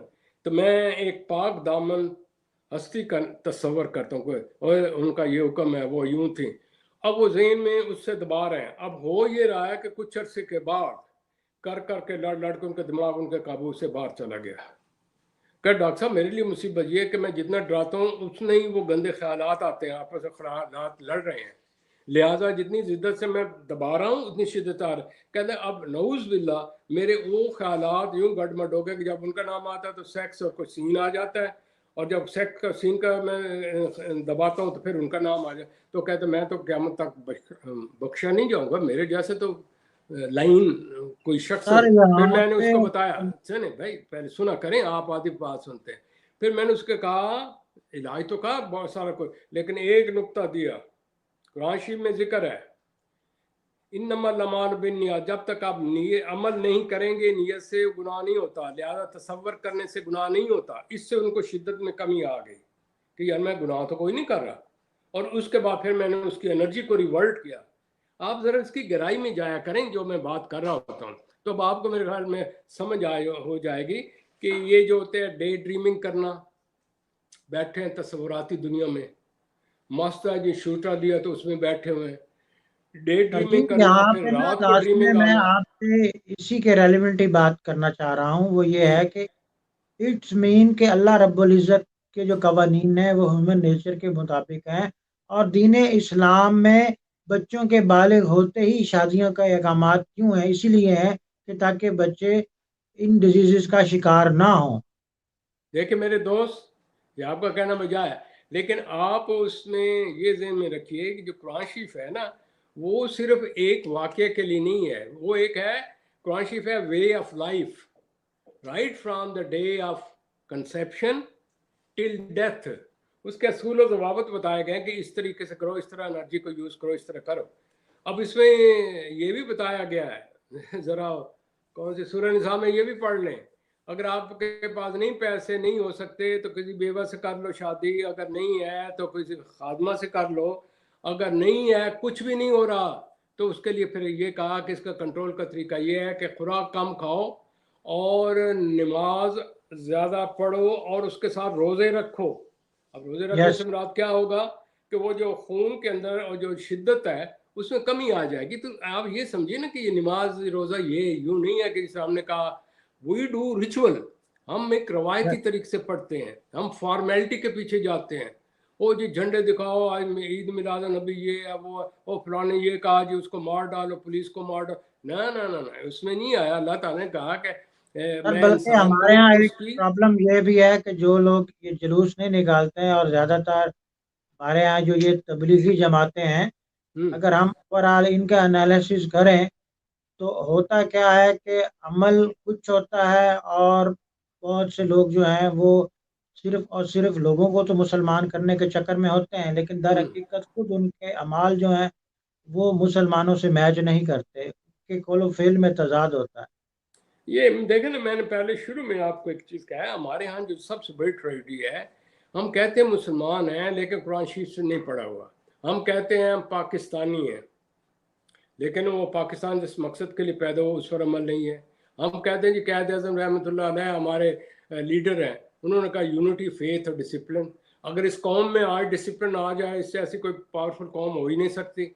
तो मैं एक पाक दामन हस्ती का तस्वर करता हूँ, और उनका ये हुक्म है, वो यूं थी। अब वो जहन में उससे दबा रहे हैं। अब हो ये रहा है कि कुछ अरसे के बाद कर कर के लड़ लड़ के उनका दिमाग उनके काबू से बाहर चला गया। कहा डॉक्टर साहब मेरे लिए मुसीबत ये है कि मैं जितना डराता हूँ उतने ही वो गंदे ख्याल आते हैं, आपस में ख्यालात लड़ रहे हैं, लिहाजा जितनी जिद्दत से मैं दबा रहा हूँ उतनी शिद्दत आ रही। कहते हैं अब नऊज बिल्ला मेरे वो ख्यालात यूं गड़मड़ हो गए कि जब उनका नाम आता है तो सेक्स और कोई सीन आ जाता है, और जब सेक्स का सीन का मैं दबाता हूँ तो फिर उनका नाम आ जाए। तो कहते मैं तो क़यामत तक बख्शा नहीं जाऊँगा, मेरे जैसे तो लाइन कोई शख्स हो। सर फिर यहाँ मैंने पे उसको बताया, सुने भाई पहले सुना करें, आप आधी बात सुनते हैं। फिर मैंने उसके कहा इलाज तो कहा बहुत सारा कुछ, लेकिन एक नुक्ता दिया, कुरान शरीफ में जिक्र है इन्नमल अमाल बिन्नियात, जब तक आप अमल नहीं करेंगे नियत से गुनाह नहीं होता, लिहाजा तसव्वुर करने से गुनाह नहीं होता। इससे उनको शिद्दत में कमी आ गई कि यार मैं गुनाह तो कोई नहीं कर रहा। और उसके बाद फिर मैंने उसकी एनर्जी को रिवर्ट किया। आप ज़रा इसकी गहराई में जाया करें जो मैं बात कर रहा होता हूँ, तो अब आपको मेरे ख्याल में समझ हो जाएगी कि ये जो होते हैं डे ड्रीमिंग करना, बैठे हैं तस्वुराती दुनिया में, मस्त है जी शूटर लिया तो उसमें बैठे हुए हैं, डे सर जी ड्रीमिंग करना, यहाँ फिर पे ना रात को लास्ट में ड्रीमिंग मैं आना। आपसे इसी के रेलिवेंट ही बात करना चाह रहा हूँ, वो ये जी है कि इट्स मीन के अल्लाह रब्बुल इज़्ज़त के जो कवानीन है वो ह्यूमन नेचर के मुताबिक हैं, और दीन इस्लाम में बच्चों के बालिग होते ही शादियों का अहकामात क्यों है? इसीलिए है कि ताकि बच्चे इन डिजीज़ेज़ का शिकार ना हों। देखिए मेरे दोस्त, ये आपका कहना मजा है, लेकिन आप उसमें ये ज़हन में रखिए कि जो कुरान शरीफ है ना, वो सिर्फ एक वाक़ये के लिए नहीं है, वो एक है, कुरान शरीफ है way of life, right from the day of conception till death. उसके असूल और ज़वाबित बताए गए कि इस तरीके से करो, इस तरह एनर्जी को यूज़ करो, इस तरह करो। अब इसमें ये भी बताया गया है ज़रा कौन सी सूरह निसा में, ये भी पढ़ लें। अगर आपके पास नहीं पैसे नहीं हो सकते तो किसी बेवा से कर लो शादी, अगर नहीं है तो किसी खादमा से कर लो, अगर नहीं है कुछ भी नहीं हो रहा तो उसके लिए फिर ये कहा कि इसका कंट्रोल का तरीका ये है कि खुराक कम खाओ और नमाज ज़्यादा पढ़ो और उसके साथ रोज़े रखो। अब रोज़े रखने यस। से मुराद क्या होगा कि वो जो खून के अंदर और जो शिद्दत है उसमें कमी आ जाएगी। तो आप ये समझिए ना कि ये नमाज रोज़ा ये यूँ नहीं है कि जैसे हमने कहा वी डू रिचुअल, हम एक रवायती तरीके से पढ़ते हैं, हम फॉर्मेलिटी के पीछे जाते हैं। ओ जी झंडे दिखाओ, आज ईद मिलाद नबी ये है वो फलाने ये कहा जी उसको मार डालो, पुलिस को मार डालो। ना ना ना ना, उसमें नहीं आया। अल्लाह ताला ने कहा कि सर मैं बल्कि इंसान को हमारे यहाँ एक उसकी प्रॉब्लम ये भी है कि जो लोग ये जुलूस नहीं निकालते हैं, और ज़्यादातर हमारे यहाँ जो ये तबलीगी जमातें हैं, हम्म अगर हम ओवरऑल इनका एनालिसिस करें तो होता क्या है कि अमल कुछ होता है, और बहुत से लोग जो हैं वो सिर्फ और सिर्फ लोगों को तो मुसलमान करने के चक्कर में होते हैं, लेकिन दर हम्म हकीकत खुद उनके अमाल जो हैं वो मुसलमानों से मैच नहीं करते, कि कौलो फेल में तजाद होता है। ये देखे ना, मैंने पहले शुरू में आपको एक चीज़ कहा है, हमारे यहाँ जो सबसे बड़ी ट्रेजेडी है, हम कहते हैं मुसलमान हैं लेकिन कुरान शरीफ से नहीं पढ़ा हुआ। हम कहते हैं हम पाकिस्तानी हैं लेकिन वो पाकिस्तान जिस मकसद के लिए पैदा हो उस पर अमल नहीं है। हम कहते हैं जी कैद आज़म रहमतुल्लाह अलैह हमारे लीडर हैं, उन्होंने कहा यूनिटी फेथ और डिसिप्लिन। अगर इस कौम में आज डिसिप्लिन आ जाए, इससे ऐसी कोई पावरफुल कौम हो ही नहीं सकती।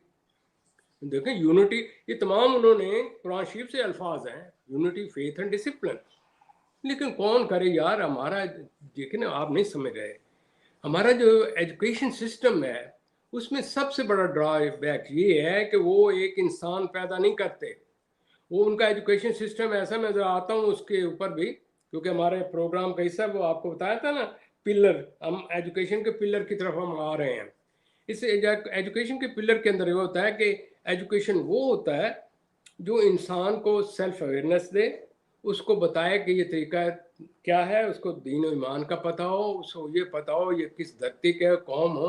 देखें यूनिटी, ये तमाम उन्होंने कुरान शरीफ से अल्फाज हैं, यूनिटी फेथ एंड डिसिप्लिन। लेकिन कौन करे यार, हमारा देखें ना, आप नहीं समझ रहे, हमारा जो एजुकेशन सिस्टम है उसमें सबसे बड़ा ड्रॉबैक ये है कि वो एक इंसान पैदा नहीं करते। वो उनका एजुकेशन सिस्टम ऐसा, मैं जरा आता हूँ उसके ऊपर भी, क्योंकि हमारे प्रोग्राम का हिस्सा वो आपको बताया था ना, पिलर, हम एजुकेशन के पिलर की तरफ हम आ रहे हैं। इस एजुकेशन के पिलर के अंदर ये होता है कि एजुकेशन वो होता है जो इंसान को सेल्फ अवेयरनेस दे, उसको बताए कि ये तरीका क्या है, उसको दीन और ईमान का पता हो, उसको ये पता हो ये किस धरती के कौम हो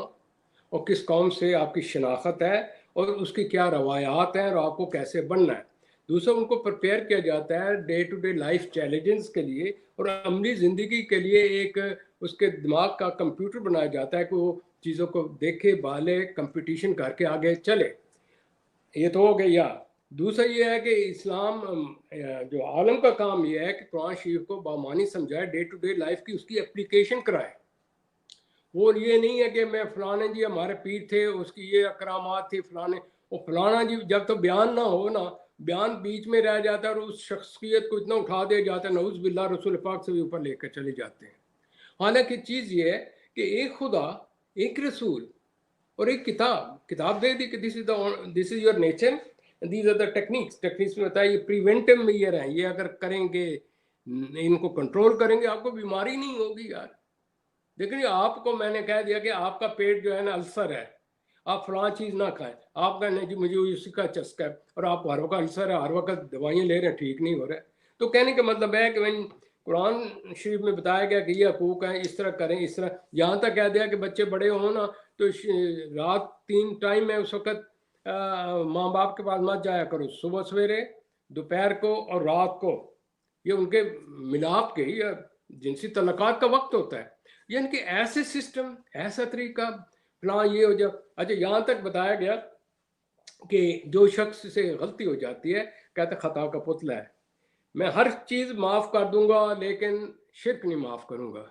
और किस कौम से आपकी शनाख्त है और उसकी क्या रवायात हैं और आपको कैसे बनना है। दूसरा, उनको प्रिपेयर किया जाता है day to day life challenges के लिए और अमली ज़िंदगी के लिए। एक उसके दिमाग का कंप्यूटर बनाया जाता है कि वो चीज़ों को देखे, बाले, कंपटीशन करके आगे चले। ये तो हो गया। दूसरा ये है कि इस्लाम जो आलम का काम ये है कि कुरान शरीफ को बामानी समझाए, डे टू डे लाइफ की उसकी एप्लीकेशन कराए। वो ये नहीं है कि मैं फलाने जी हमारे पीर थे उसकी ये अकरामात थी फलाने, वो फलाना जी जब तो बयान ना हो ना, बयान बीच में रह जाता है और उस शख्सियत को इतना उठा दिया जाता है, नऊज़ बिल्लाह, रसूल पाक से भी ऊपर लेकर चले जाते हैं। हालांकि चीज़ ये है कि एक खुदा, एक रसूल और एक किताब, किताब दे दी कि this is your nature, these are the techniques. Techniques में बताया ये प्रिवेंटिव मेजर है, ये अगर करेंगे, इनको कंट्रोल करेंगे, आपको बीमारी नहीं होगी यार। देखिए आपको मैंने कह दिया कि आपका पेट जो है ना अल्सर है, आप फलां चीज़ ना खाएं, आप कहने जी मुझे उसी का चस्का है और आप हर वक्त अल्सर है, हर वक्त दवाइयाँ ले रहे हैं, ठीक नहीं हो रहा है। तो कहने का मतलब है कि भाई कुरान शरीफ में बताया गया कि ये हकूक है, इस तरह करें, इस तरह। यहाँ तक कह दिया कि बच्चे बड़े हों ना तो रात 3 टाइम है उस वक्त माँ बाप के पास मत जाया करो, सुबह सवेरे, दोपहर को और रात को। ये उनके मिलाप के या जिनसी तलक़ात का वक्त होता है। यानी कि ऐसे सिस्टम, ऐसा तरीका, फलां ये हो जाए। अच्छा, यहाँ तक बताया गया कि जो शख्स से गलती हो जाती है, कहते खता का पुतला है, मैं हर चीज़ माफ़ कर दूंगा लेकिन शिरक नहीं माफ़ करूंगा।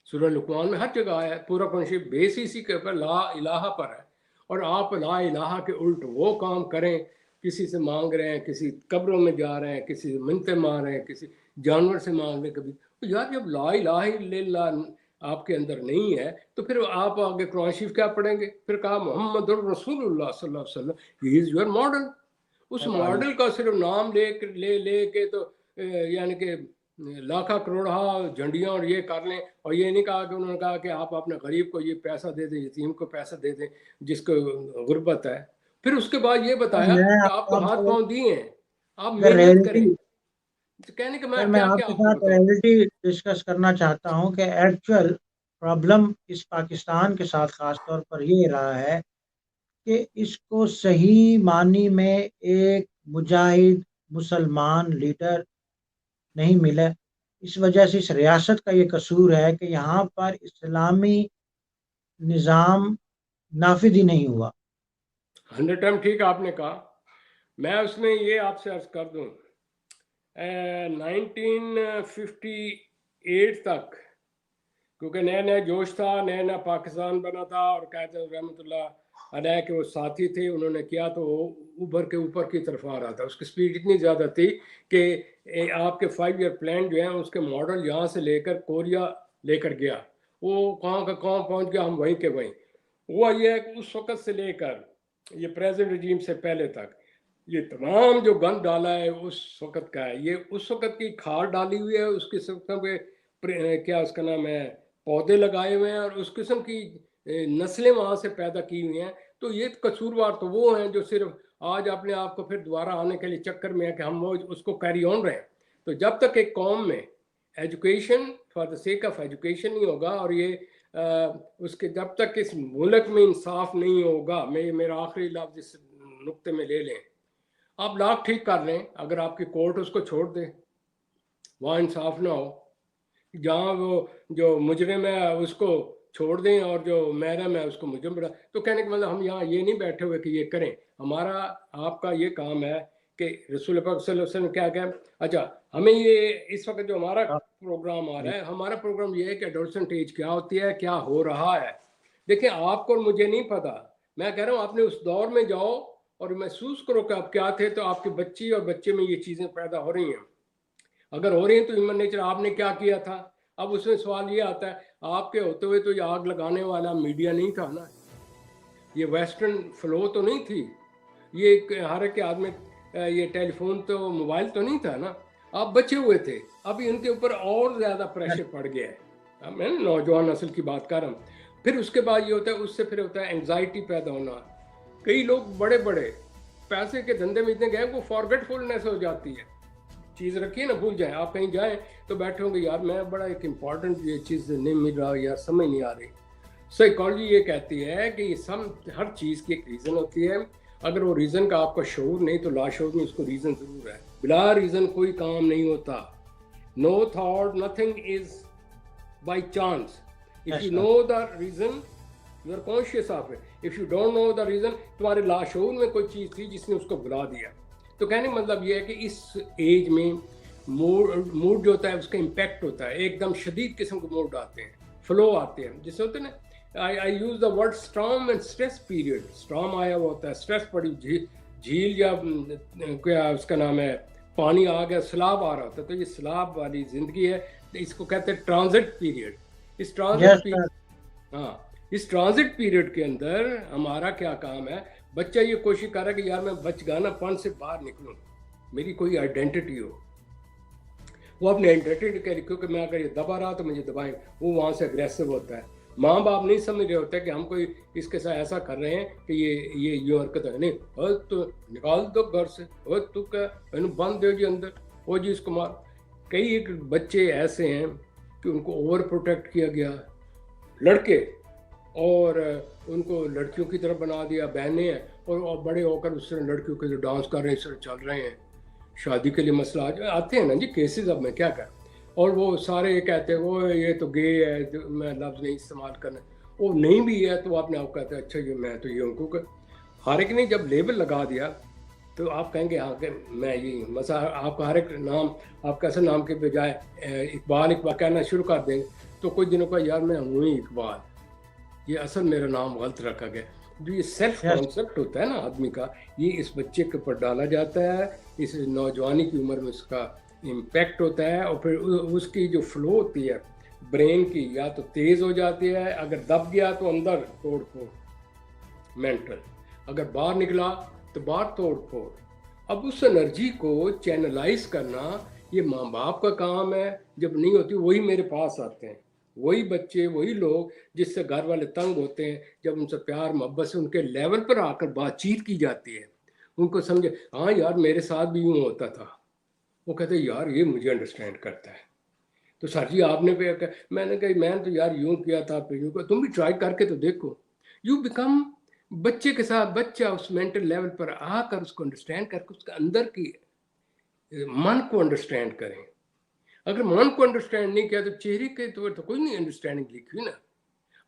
सूरह लुकमान में हर जगह आया है, पूरा कुरान बेस इसी के ऊपर ला इलाहा पर है। और आप ला इलाहा के उल्ट वो काम करें, किसी से मांग रहे हैं, किसी कब्रों में जा रहे हैं, किसी से मिन्नतें मार रहे हैं, किसी जानवर से मांग रहे हैं। कभी तो यार जब ला इलाहा इल्लल्लाह आपके अंदर नहीं है तो फिर आप आगे कुरान शरीफ क्या पढ़ेंगे? फिर कहा मोहम्मद रसूलुल्लाह सल्लल्लाहु अलैहि वसल्लम, ही इज़ योर मॉडल। उस मॉडल का सिर्फ नाम ले के तो यानी कि लाखा करोड़ा झंडियाँ और ये कर लें। और ये नहीं कहा कि उन्होंने कहा कि आप अपने गरीब को ये पैसा दे दें, यतीम को पैसा दे दें जिसको गुर्बत है। फिर उसके बाद ये सर बताया मैं कि आपको आपको हाथ आपको पांव दिए हैं, आप अगर मेहनत करें। रियलिटी तो कहने कि सर मैं मैं क्या क्या आपके आपको साथ बताऊं। रियलिटी डिस्कस करना चाहता हूं कि एक्चुअल प्रॉब्लम इस पाकिस्तान के साथ खास तौर पर ये रहा है कि इसको सही मानी में एक मुजाहिद मुसलमान लीडर नहीं मिला। इस वजह से इस रियासत का ये कसूर है कि यहाँ पर इस्लामी निज़ाम नाफिज ही नहीं हुआ। 100 टाइम ठीक आपने कहा। मैं उसमें ये आपसे अर्ज कर दूं, 1958 तक, क्योंकि नया नया जोश था, नया नया पाकिस्तान बना था, और कहते हैं रहमतुल्लाह अलैह के वो साथी थे, उन्होंने किया तो वो ऊपर के ऊपर की तरफ आ रहा था। उसकी स्पीड इतनी ज़्यादा थी कि आपके 5 ईयर प्लान जो है उसके मॉडल यहाँ से लेकर कोरिया लेकर गया, वो कहाँ का कहाँ पहुँच गया, हम वहीं के वहीं। हुआ ये है कि उस वक़्त से लेकर ये प्रेजेंट रजीम से पहले तक ये तमाम जो गंद डाला है उस वक़्त का है, ये उस वक़्त की खाद डाली हुई है, उस किस्म के क्या उसका नाम है पौधे लगाए हुए हैं, और उस किस्म की नस्लें वहाँ से पैदा की हुई हैं। तो ये कसूरवार तो वो हैं जो सिर्फ आज अपने आप को फिर दोबारा आने के लिए चक्कर में है कि हम वो उसको कैरी ऑन रहे। तो जब तक एक कौम में education for the sake of education नहीं होगा, और ये उसके जब तक इस मुल्क में इंसाफ नहीं होगा, मैं मेरा आखिरी लफ्ज इस नुक्ते में ले लें, आप लाख ठीक कर लें, अगर आपकी कोर्ट उसको छोड़ दे, वहाँ इंसाफ ना हो, जहाँ वो जो मुजरिम है उसको छोड़ दें और जो महरम है उसको मुजरिम बना, तो कहने का मतलब हम यहाँ ये नहीं बैठे हुए कि ये करें। हमारा आपका ये काम है कि रसूल पाक सल्लल्लाहु अलैहि वसल्लम क्या कहें। अच्छा, हमें ये इस वक्त जो हमारा प्रोग्राम आ रहा है, हमारा प्रोग्राम ये है कि एडोलसेंट एज क्या होती है, क्या हो रहा है। देखिए, आपको और मुझे नहीं पता, मैं कह रहा हूँ आपने उस दौर में जाओ और महसूस करो कि आप क्या थे, तो आपकी बच्ची और बच्चे में ये चीज़ें पैदा हो रही हैं। अगर हो रही है तो ह्यूमन नेचर आपने क्या किया था। अब उसमें सवाल ये आता है, आपके होते हुए तो ये आग लगाने वाला मीडिया नहीं था ना, ये वेस्टर्न फ्लो तो नहीं थी, ये हर एक आदमी ये टेलीफोन तो मोबाइल तो नहीं था ना, आप बचे हुए थे। अभी उनके ऊपर और ज़्यादा प्रेशर पड़ गया है। मैं नौजवान नस्ल की बात कर रहा हूँ। फिर उसके बाद ये होता है, उससे फिर होता है एंग्जाइटी पैदा होना। कई लोग बड़े बड़े पैसे के धंधे में इतने गए वो फॉरगेटफुलनेस हो जाती है, चीज़ रखी है ना, भूल जाए। आप कहीं जाएं तो बैठे होंगे, यार मैं बड़ा एक इम्पॉर्टेंट ये चीज़ नहीं मिल रहा, यार समझ नहीं आ रही। साइकोलॉजी ये कहती है कि ये सब हर चीज़ की एक रीज़न होती है। अगर वो रीज़न का आपका शऊर नहीं तो लाशऊर में उसको रीज़न ज़रूर है। बिला रीज़न कोई काम नहीं होता। No thought nothing is by chance. If you know the reason you are conscious of it. If you don't know the reason, तुम्हारे लाशऊर में कोई चीज़ थी जिसने उसको बुला दिया। तो कहने का मतलब ये है कि इस एज में मूड जो होता है उसका इम्पैक्ट होता है, एकदम शदीद किस्म के मूड आते हैं, फ्लो आते हैं, जिससे होते हैं ना। I use the word storm and stress period। storm आया हुआ होता है, स्ट्रेस पड़ी झील या क्या उसका नाम है, पानी आ गया, सैलाब आ रहा होता है, तो ये सैलाब वाली जिंदगी है। तो इसको कहते हैं ट्रांजिट पीरियड। इस ट्रांजिट पीरियड, हाँ, इस ट्रांजिट पीरियड के अंदर हमारा क्या काम है। बच्चा ये कोशिश कर रहा है कि यार मैं बचगानापन से बाहर निकलूं, मेरी कोई आइडेंटिटी हो। वो अपनी आइडेंटिटी के लिखो कि मैं अगर ये दबा रहा तो मुझे दबाएं, वो वहाँ से अग्रेसिव होता है। माँ बाप नहीं समझ रहे होते कि हम कोई इसके साथ ऐसा कर रहे हैं कि ये हरकत है नहीं, और तो निकाल दो घर से, और तू क्या बंद दो जी अंदर, वो जी इसको मार। कई एक बच्चे ऐसे हैं कि उनको ओवर प्रोटेक्ट किया गया, लड़के, और उनको लड़कियों की तरफ बना दिया, बहनें हैं, और बड़े होकर उस तरह लड़कियों के जो डांस कर रहे हैं, इस तरह चल रहे हैं। शादी के लिए मसला आते हैं ना जी केसेस, अब मैं क्या कर। और वो सारे ये कहते हैं वो ये तो गे है, तो मैं लफ्ज़ नहीं इस्तेमाल करना, वो नहीं भी है तो आपने आप कहते हैं अच्छा ये मैं तो ये उनको हर एक ने जब लेबल लगा दिया तो आप कहेंगे हाँ कि मैं ये मसा, आपका हर एक नाम, आप कैसे नाम के बजाय इकबाल इकबाल कहना शुरू कर देंगे, तो कुछ दिनों का यार मैं हूँ ही इकबाल, ये असल मेरा नाम गलत रखा गया। जो ये सेल्फ कॉन्सेप्ट होता है ना आदमी का, ये इस बच्चे के ऊपर डाला जाता है, इस नौजवानी की उम्र में उसका इम्पैक्ट होता है, और फिर उसकी जो फ्लो होती है ब्रेन की, या तो तेज़ हो जाती है, अगर दब गया तो अंदर तोड़ फोड़ मेंटल, अगर बाहर निकला तो बाहर तोड़ फोड़। अब उस एनर्जी को चैनलाइज करना ये माँ बाप का काम है। जब नहीं होती वही मेरे पास आते हैं, वही बच्चे, वही लोग जिससे घर वाले तंग होते हैं। जब उनसे प्यार मोहब्बत से उनके लेवल पर आकर बातचीत की जाती है, उनको समझे हाँ यार मेरे साथ भी यूँ होता था, वो कहते यार ये मुझे अंडरस्टैंड करता है। तो सर जी आपने पे, मैंने कहा मैंने तो यार यूँ किया था, फिर यूँ, तुम भी ट्राई करके तो देखो। यू बिकम बच्चे के साथ बच्चा उस मेंटल लेवल पर आकर उसको अंडरस्टैंड करके उसके अंदर की मन को अंडरस्टैंड करें। अगर मन को अंडरस्टैंड नहीं किया तो चेहरे के तौर तो कोई नहीं अंडरस्टैंडिंग लिखी ना।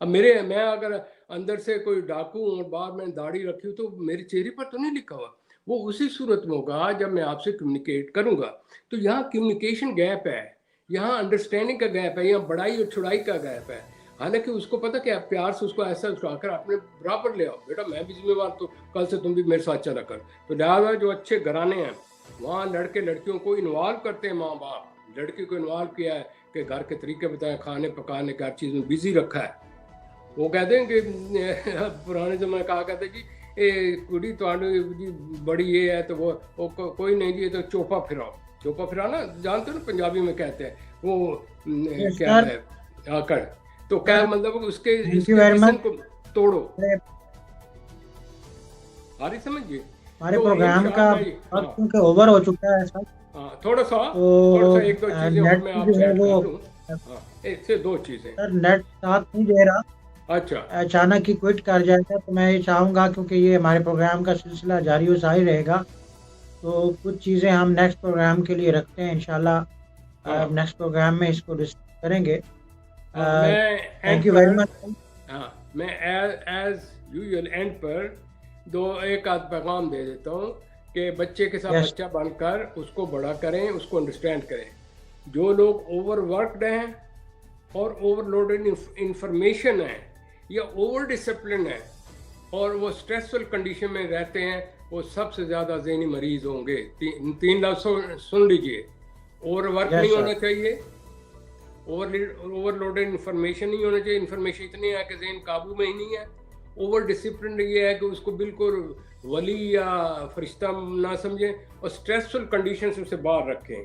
अब मैं अगर अंदर से कोई डाकू हूँ और बाहर मैंने दाढ़ी रखी हूँ तो मेरे चेहरे पर तो नहीं लिखा हुआ, वो उसी सूरत में होगा जब मैं आपसे कम्युनिकेट करूंगा। तो यहाँ कम्युनिकेशन गैप है, यहाँ अंडरस्टैंडिंग का गैप है, यहाँ बड़ाई और छुड़ाई का गैप है। हालांकि उसको पता क्या, प्यार से उसको ऐसा उठाकर अपने बराबर ले आओ, बेटा मैं भी जिम्मेवार, तो कल से तुम भी मेरे साथ चला कर। तो लिहाजा जो अच्छे घराने हैं वहाँ लड़के लड़कियों को इन्वॉल्व करते हैं, माँ बाप लड़की को इन्वॉल्व किया है कि घर के तरीके बताए, खाने पकाने का हर चीज़ में बिजी रखा है। वो कहते हैं कि पुराने जमाने कहा करते जी कुड़ी जी बड़ी ये है तो वो कोई नहीं जी, तो चोपा फिराओ। चोपा फिराना जानते हो ना, पंजाबी में कहते हैं वो क्या सर, है, आकड़। तो क्या सर, मतलब उसके थैंक यू इसके वेरी जिस्म मच। को तोड़ो। आ रही समझिए? हमारे तो प्रोग्राम का इंशाअल्लाह वक्त हाँ क्योंकि ओवर हो चुका है सर, हाँ, थोड़ा सा तो एक दो चीज़ें और नेट मैं जो आपसे है ऐड वो, कर लूँ। हाँ, एक से दो चीज़ें। सर नेट साथ नहीं दे रहा, अच्छा अचानक ही क्विट कर जाएगा। तो मैं ये चाहूँगा क्योंकि ये हमारे प्रोग्राम का सिलसिला जारी और सारी रहेगा, तो कुछ चीज़ें हम नेक्स्ट प्रोग्राम के लिए रखते हैं इंशाल्लाह। हाँ नेक्स्ट प्रोग्राम में इसको डिस्कस करेंगे। हाँ, मैं थैंक एंड यू वेरी पर मच। हाँ मैं एज यूजुअल एंड पर दो एक आध पैगाम दे देता हूँ कि बच्चे के साथ यस, बच्चा बनकर उसको बड़ा करें, उसको अंडरस्टैंड करें। जो लोग ओवरवर्कड हैं और ओवरलोडेड इंफॉर्मेशन है या ओवर डिसिप्लिन है और वो स्ट्रेसफुल कंडीशन में रहते हैं, वो सबसे ज़्यादा ज़हनी मरीज होंगे। तीन लफ्ज़ सुन लीजिए। ओवरवर्क यस नहीं सर, होना चाहिए, ओवरलोडेड इन्फॉर्मेशन नहीं होना चाहिए, इन्फॉर्मेशन इतनी है कि जहन काबू में ही नहीं है। ओवर डिसिप्लिन ये है कि उसको बिल्कुल वली या फरिश्ता ना समझें और स्ट्रेसफुल कंडीशन से उसे बाहर रखें।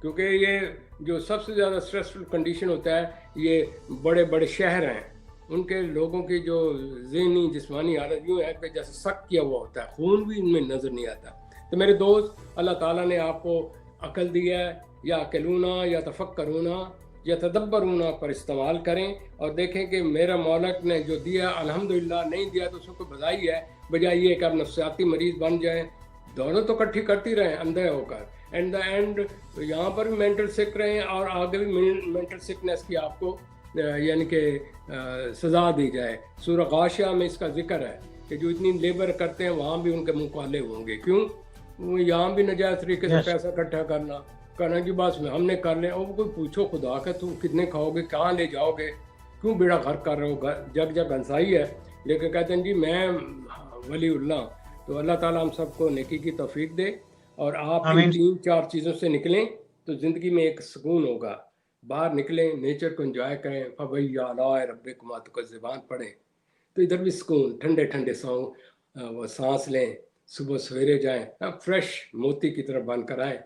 क्योंकि ये जो सबसे ज़्यादा स्ट्रेसफुल कंडीशन होता है ये बड़े बड़े शहर हैं, उनके लोगों की जो ज़हनी जिस्मानी हालत यूँ है कि जैसे सख्त किया हुआ होता है, खून भी इनमें नज़र नहीं आता। तो मेरे दोस्त, अल्लाह ताला ने आपको अकल दिया है, या अकलूना या तफक्करूना या तदब्बरूना पर इस्तेमाल करें और देखें कि मेरा मौलक ने जो दिया अल्हम्दुलिल्लाह, नहीं दिया तो उसको बधाई है, बजाय ये कि आप नफ्सियाती मरीज बन जाएं। दोनों तो इकट्ठी करती रहें अंधे होकर, एंड द एंड यहाँ पर भी मेंटल सिक रहें और आगे भी मेंटल सिकनेस की आपको यानी कि सज़ा दी जाए। सूरह गाशिया में इसका जिक्र है कि जो इतनी लेबर करते हैं वहाँ भी उनके मुँह काले होंगे। क्यों? वो यहाँ भी नजायज़ तरीके से यस, पैसा इकट्ठा करना, कहना कि बस हमने कर लिया। और कोई पूछो खुदा का तुम कितने खाओगे, कहाँ ले जाओगे, क्यों बेड़ा घर कर रहे हो, जग जग हंसाई है। लेकिन कहते हैं जी मैं वलीउल्लाह। तो अल्लाह ताला हम सबको नेकी की तौफीक दे और आप इन आमीन। 3-4 चीज़ों से निकलें तो ज़िंदगी में एक सुकून होगा। बाहर निकलें, नेचर को एंजॉय करें, फबैया अला रब्बिकुमा तुकज़्ज़िबान पढ़ें तो इधर भी सुकून, ठंडे ठंडे सॉन्ग वो सांस लें, सुबह सवेरे जाएं, फ्रेश मोती की तरह बनकर आए,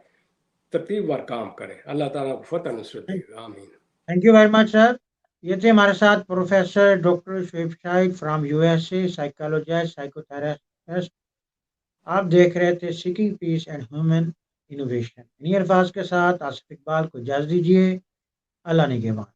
तरतीब वार काम करें। अल्लाह ताला को फतह नुसरत देगा। आमीन। Thank you very much sir. ये थे हमारे साथ professor doctor Shoaib Shahid from USA, psychologist, psychotherapist. आप देख रहे थे seeking peace and human innovation. इन्हीं अल्फाज के साथ आसिफ इकबाल को इजाज़त दीजिए। अल्लाह निगहबान।